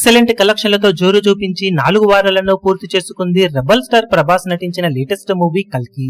Excellent కలెక్షన్లతో జోరు చూపించి 4 వారాలను పూర్తి చేసుకుంది రెబల్ స్టార్ ప్రభాస్ నటించిన లేటెస్ట్ మూవీ కల్కి.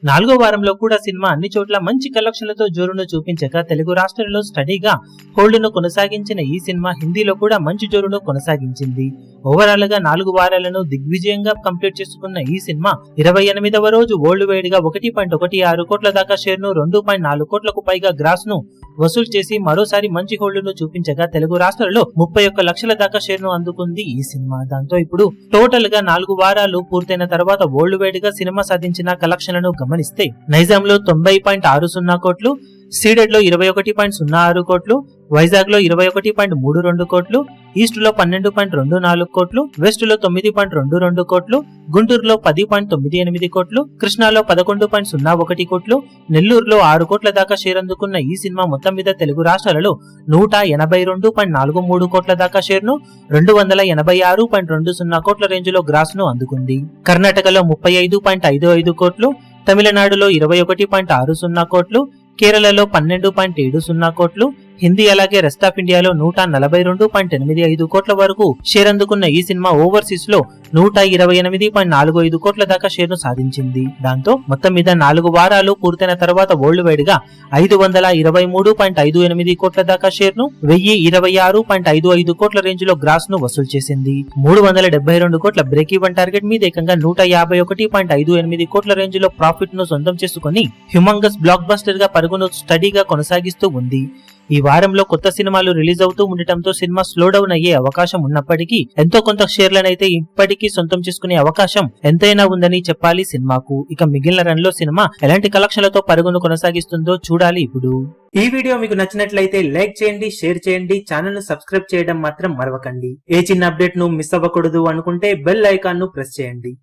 4వ వారంలో కూడా సినిమా అన్ని చోట్ల మంచి కలెక్షన్లతో జోరును చూపించగా తెలుగు రాష్ట్రాల్లో స్టడీగా హోల్డ్ను కొనసాగించిన ఈ సినిమా హిందీలో కూడా మంచి జోరును కొనసాగించింది. ఓవరాల్ గా 4 వారాలను దిగ్విజయంగా కంప్లీట్ చేసుకున్న ఈ సినిమా 28వ రోజు వరల్డ్ వైడ్ గా 1.16 కోట్ల దాకా షేర్ ను 2.4 కోట్లకు పైగా గ్రాస్ ను వసూలు చేసి మరోసారి మంచి హోల్డ్ ను చూపించగా తెలుగు రాష్ట్రాల్లో 31 లక్షల దాకా షేర్ ను అందుకుంది ఈ సినిమా. దాంతో ఇప్పుడు టోటల్ గా 4 వారాలు పూర్తయిన తర్వాత వరల్డ్ వైడ్ గా సినిమా సాధించిన కలెక్షన్లను గమనిస్తే నైజాంలో 90.60 కోట్లు, సీడెడ్ లో 21.06 కోట్లు, వైజాగ్ లో 21.32 కోట్లు, ఈస్ట్ లో 12.24 కోట్లు, వెస్ట్ లో 9.22 కోట్లు, గుంటూరులో 10.98 కోట్లు, కృష్ణాలో 11.01 కోట్లు, నెల్లూరులో 6 కోట్ల దాకా షేర్ అందుకున్న ఈ సినిమా మొత్తం మీద తెలుగు రాష్ట్రాలలో 182.43 కోట్ల దాకా షేర్ ను 286.20 కోట్ల రేంజ్ లో గ్రాస్ ను అందుకుంది. కర్ణాటకలో 35.55 కోట్లు, తమిళనాడులో 21.60 కోట్లు, కేరళలో 12.70 కోట్లు, హిందీ అలాగే రెస్ట్ ఆఫ్ ఇండియాలో 142.85 కోట్ల వరకు షేర్ అందుకున్న ఈ సినిమా ఓవర్సీస్ లో 128.45 కోట్ల దాకా షేర్ ను సాధించింది. దాంతో మొత్తం మీద 4 వారాలు పూర్తయిన తర్వాత వరల్డ్ వైడ్ గా 523.58 కోట్ల దాకా షేర్ ను 1026.55 కోట్ల రేంజ్ లో గ్రాస్ ను వసూలు చేసింది. 372 కోట్ల బ్రేక్ ఈవెన్ టార్గెట్ మీద ఏకంగా 151.58 కోట్ల రేంజ్ లో ప్రాఫిట్ ను సొంతం చేసుకుని హ్యూమంగస్ బ్లాక్ బస్టర్ గా పరుగును స్టడీగా కొనసాగిస్తూ ఉంది. ఈ వారంలో కొత్త సినిమాలు రిలీజ్ అవుతూ ఉండటంతో సినిమా స్లో డౌన్ అయ్యే అవకాశం ఉన్నప్పటికీ ఎంతో కొంత షేర్లనైతే ఇప్పటికీ సొంతం చేసుకునే అవకాశం ఎంతైనా ఉందని చెప్పాలి సినిమాకు. ఇక మిగిలిన రన్ లో సినిమా ఎలాంటి కలెక్షన్లతో పరుగును కొనసాగిస్తుందో చూడాలి ఇప్పుడు. ఈ వీడియో మీకు నచ్చినట్లయితే లైక్ చేయండి, షేర్ చేయండి, ఛానల్ ను సబ్స్క్రైబ్ చేయడం మాత్రం మరవకండి. ఏ చిన్న అప్డేట్ ను మిస్ అవ్వకూడదు అనుకుంటే బెల్ ఐకాన్ ను ప్రెస్ చేయండి.